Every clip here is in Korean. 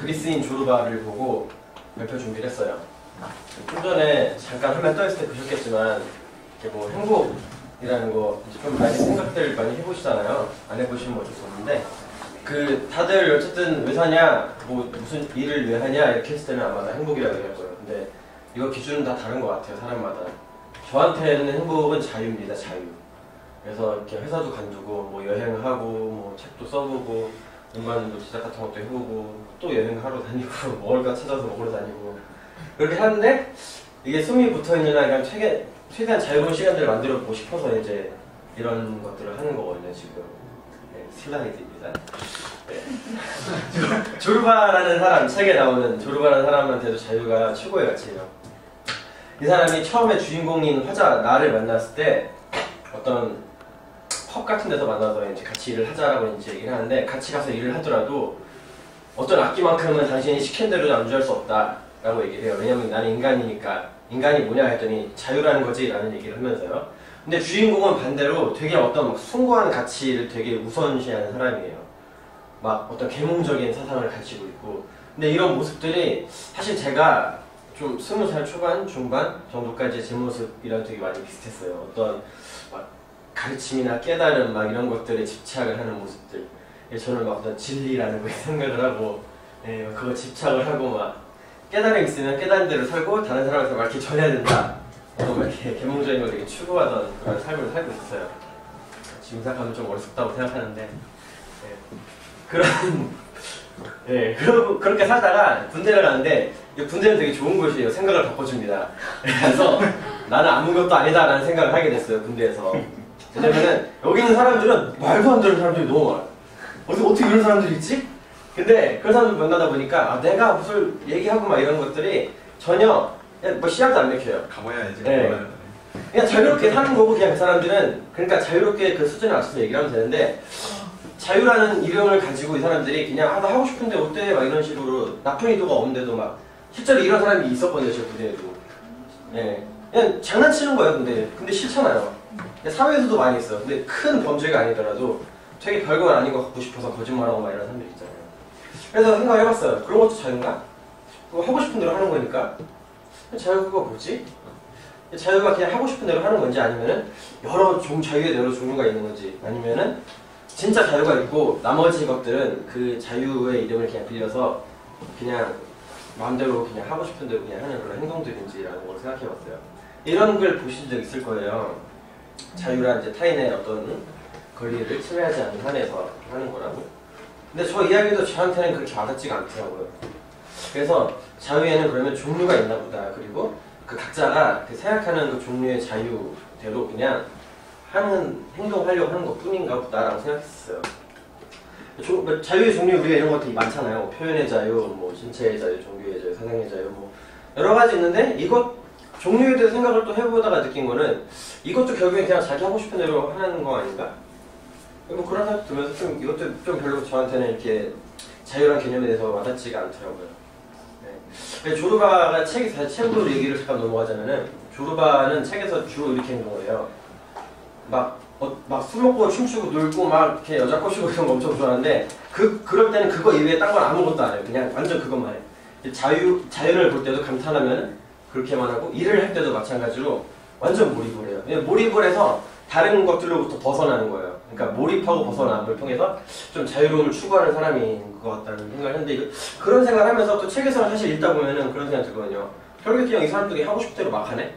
그리스인 조르바를 보고 발표 준비를 했어요. 좀 전에 잠깐 화면 떠있을 때 보셨겠지만 이렇게 뭐 행복이라는 거 좀 많이 생각들 많이 해보시잖아요. 안 해보시면 어쩔 수 없는데 그 다들 어쨌든 왜 사냐, 뭐 무슨 일을 왜 하냐 이렇게 했을 때는 아마 다 행복이라고 얘기할 거예요. 근데 이거 기준은 다 다른 것 같아요, 사람마다. 저한테는 행복은 자유입니다, 자유. 그래서 이렇게 회사도 관두고 뭐 여행하고 뭐 책도 써보고 음반도 제작 같은 것도 해보고 또 여행하러 다니고 먹을 거 찾아서 먹으러 다니고 그렇게 하는데 이게 숨이 붙어있는 한 그냥 최대한 자유로운 시간들을 만들어 보고 싶어서 이제 이런 것들을 하는 거거든요, 지금. 네, 슬라이드입니다. 네. 조르바라는 사람, 책에 나오는 조르바라는 사람한테도 자유가 최고의 가치예요. 이 사람이 처음에 주인공인 화자 나를 만났을 때 어떤 펍 같은 데서 만나서 이제 같이 일을 하자라고 이제 얘기를 하는데, 같이 가서 일을 하더라도 어떤 악기만큼은 당신이 시킨 대로 안주할 수 없다라고 얘기를 해요. 왜냐면 나는 인간이니까. 인간이 뭐냐 했더니 자유라는 거지 라는 얘기를 하면서요. 근데 주인공은 반대로 되게 어떤 막 숭고한 가치를 되게 우선시하는 사람이에요. 막 어떤 계몽적인 사상을 가지고 있고. 근데 이런 모습들이 사실 제가 좀 20살 초반, 중반 정도까지 제 모습이랑 되게 많이 비슷했어요. 어떤 막 가르침이나 깨달음 막 이런 것들에 집착을 하는 모습들. 저는 막 어떤 진리라는 거에 생각을 하고, 그거 집착을 하고 막 깨달음이 있으면 깨달은 대로 살고 다른 사람한테 막 이렇게 전해야 된다. 막 이렇게 계몽적인 걸 되게 추구하던 그런 삶을 살고 있었어요. 지금 생각하면 좀 어리석다고 생각하는데, 그렇게 살다가 군대를 가는데, 군대는 되게 좋은 곳이에요. 생각을 바꿔줍니다. 그래서 나는 아무것도 아니다라는 생각을 하게 됐어요, 군대에서. 왜냐면은 여기 있는 사람들은 말도 안 되는 사람들이 너무 많아요. 어떻게 이런 사람들이 있지? 근데 그런 사람들 만나다 보니까 내가 무슨 얘기하고 막 이런 것들이 전혀 뭐 씨앗도 안 맥혀요. 가봐야지. 그냥 자유롭게 사는 거고, 그냥 그 사람들은 그러니까 자유롭게 그 수준에 맞춰서 얘기를 하면 되는데, 자유라는 이름을 가지고 이 사람들이 그냥 나 하고 싶은데 어때? 막 이런 식으로 나쁜 의도가 없는데도 막 실제로 이런 사람이 있었거든요, 제 부대에도. 그냥 장난치는 거예요, 근데 싫잖아요. 사회에서도 많이 있어요. 근데 큰 범죄가 아니더라도 되게 별건 아닌 것 같고 싶어서 거짓말하고 막 이런 사람들 있잖아요. 그래서 생각을 해봤어요. 그런 것도 자유인가? 그거 하고 싶은 대로 하는 거니까. 자유가 뭐지? 자유가 그냥 하고 싶은 대로 하는 건지, 아니면은 여러 자유의 여러 종류가 있는 건지, 아니면은 진짜 자유가 있고 나머지 것들은 그 자유의 이름을 그냥 빌려서 그냥 마음대로 그냥 하고 싶은 대로 그냥 하는 그런 행동들인지라는 걸 생각해봤어요. 이런 걸 보신 적 있을 거예요. 자유란 이제 타인의 어떤 권리를 침해하지 않는 한에서 하는 거라고. 근데 저 이야기도 저한테는 그렇게 와닿지가 않더라고요. 그래서 자유에는 그러면 종류가 있나 보다. 그리고 그 각자가 그 생각하는 그 종류의 자유대로 그냥 하는, 행동하려고 하는 것 뿐인가 보다라고 생각했어요. 자유의 종류, 우리가 이런 것들이 많잖아요. 표현의 자유, 뭐 신체의 자유, 종교의 자유, 사상의 자유, 뭐 여러 가지 있는데, 이것 종류에 대해서 생각을 또 해보다가 느낀 거는 이것도 결국엔 그냥 자기 하고 싶은 대로 하는 거 아닌가? 뭐 그런 생각 들면서 좀 이것도 좀 별로 저한테는 이렇게 자유란 개념에 대해서 와닿지가 않더라고요. 조르바가 책으로 얘기를 잠깐 넘어가자면은, 조르바는 책에서 주로 이렇게 행동을 해요. 막 술 먹고 춤추고 놀고 막 이렇게 여자 꼬시고 이런 거 엄청 좋아하는데, 그럴 때는 그거 이외에 딴 건 아무것도 안 해요. 그냥 완전 그것만 해. 자연을 볼 때도 감탄하면 그렇게만 하고, 일을 할 때도 마찬가지로 완전 몰입을 해요. 그냥 몰입을 해서 다른 것들로부터 벗어나는 거예요. 그러니까 몰입하고 벗어남을 통해서 좀 자유로움을 추구하는 사람인 것 같다는 생각을 했는데, 그런 생각을 하면서 또 책에서 사실 읽다 보면은 그런 생각이 들거든요. 결국에 그냥 이 사람들이 하고 싶은 대로 막 하네?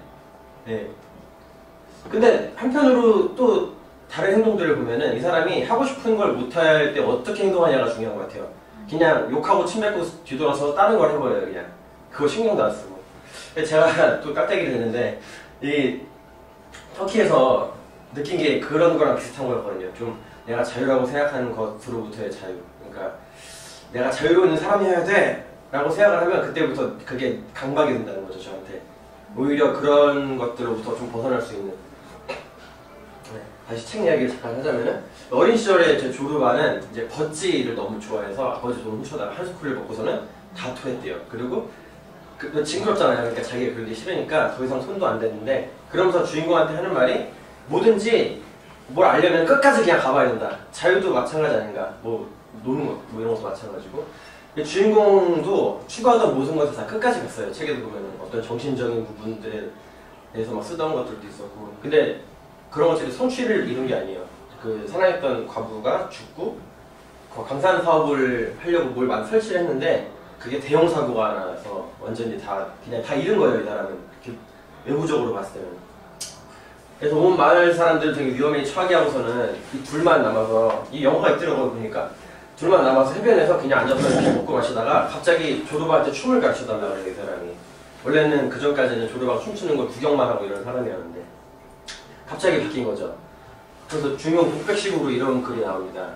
근데 한편으로 또 다른 행동들을 보면은 이 사람이 하고 싶은 걸 못할 때 어떻게 행동하냐가 중요한 것 같아요. 그냥 욕하고 침 뱉고 뒤돌아서 다른 걸 해버려요, 그냥. 그거 신경도 안 쓰고. 제가 또 깍대기를 했는데, 이 터키에서 느낀 게 그런 거랑 비슷한 거였거든요. 좀 내가 자유라고 생각하는 것으로부터의 자유. 그러니까 내가 자유로운 사람이어야 돼! 라고 생각을 하면 그때부터 그게 강박이 된다는 거죠, 저한테. 오히려 그런 것들로부터 좀 벗어날 수 있는. 다시 책 이야기를 잠깐 하자면은, 어린 시절에 제 조르바는 이제 버찌를 너무 좋아해서 아버지 돈 훔쳐다가 한 스쿨을 먹고서는 다 토했대요. 그리고 징그럽잖아요. 그러니까 자기가 그러기 싫으니까 더 이상 손도 안 댔는데, 그러면서 주인공한테 하는 말이, 뭐든지 뭘 알려면 끝까지 그냥 가봐야 된다. 자유도 마찬가지 아닌가. 뭐 노는 것, 뭐 이런 것도 마찬가지고. 주인공도 추구하던 모든 것을 다 끝까지 갔어요. 책에도 보면 어떤 정신적인 부분들에 대해서 막 쓰던 것들도 있었고, 근데 그런 것들이 성취를 이룬 게 아니에요. 그 사랑했던 과부가 죽고 강산 사업을 하려고 뭘 설치를 했는데 그게 대형 사고가 나서 완전히 그냥 다 잃은 거예요, 이 사람은. 외부적으로 봤을 때는. 그래서 온 마을 사람들 되게 위험에 처하게 하고서는 이 둘만 남아서, 이 영화가 있더라고요, 보니까. 둘만 남아서 해변에서 그냥 앉아서 이렇게 먹고 마시다가 갑자기 조르바한테 춤을 가르쳐달라고 그래요, 이 사람이. 원래는 그 전까지는 조르바가 춤추는 걸 구경만 하고 이런 사람이었는데 갑자기 바뀐 거죠. 그래서 중용 독백식으로 이런 글이 나옵니다.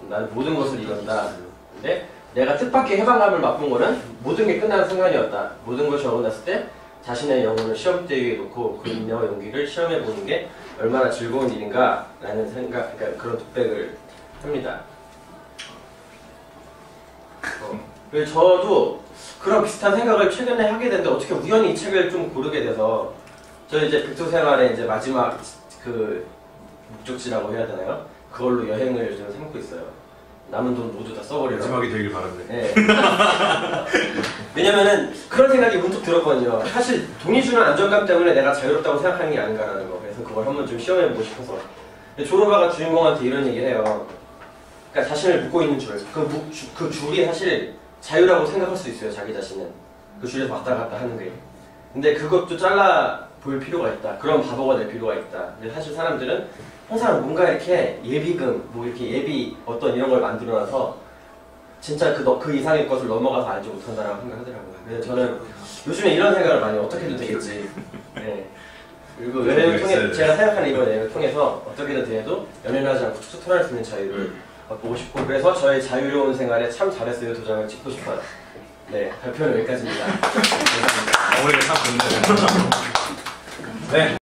나는 모든 것을 이뤘다. 근데 내가 뜻밖의 해방감을 맛본 거는 모든 게 끝나는 순간이었다. 모든 것이 어긋났을 때 자신의 영혼을 시험대 위에 놓고 그 인내와 용기를 시험해 보는 게 얼마나 즐거운 일인가 라는 생각, 그러니까 그런 독백을 합니다. 그래서 저도 그런 비슷한 생각을 최근에 하게 됐는데 어떻게 우연히 이 책을 좀 고르게 돼서, 저 이제 백두 생활의 이제 마지막 그 목적지라고 해야 되나요? 그걸로 여행을 좀 삼고 있어요. 남은 돈 모두 다 써버리려고. 마지막이 되길 바랍니다. 네. 왜냐면은 그런 생각이 문득 들었거든요. 사실 돈이 주는 안정감 때문에 내가 자유롭다고 생각하는 게 아닌가라는 거. 그래서 그걸 한번 좀 시험해보고 싶어서. 근데 조르바가 주인공한테 이런 얘기를 해요. 그러니까 자신을 묶고 있는 줄. 그 줄이 사실 자유라고 생각할 수 있어요, 자기 자신은. 그 줄에서 왔다 갔다 하는 게. 근데 그것도 잘라 볼 필요가 있다. 그런 바보가 될 필요가 있다. 근데 사실 사람들은 항상 뭔가 이렇게 예비금, 뭐 이렇게 예비 어떤 이런 걸 만들어놔서 진짜 그 이상의 것을 넘어가서 알지 못한다라고 생각하더라고요. 그래서 저는 요즘에 이런 생각을 많이 어떻게든 되겠지. 네. 그리고 연애를 통해, 제가 생각하는 이번 연애를 통해서 어떻게든 돼도 연애를 하지 않고 툭툭 털어낼 수 있는 자유를 보고 싶고, 그래서 저의 자유로운 생활에 참 잘했어요 도장을 찍고 싶어요. 네, 발표는 여기까지입니다. 감사합니다. 오늘 참 좋네요. 네.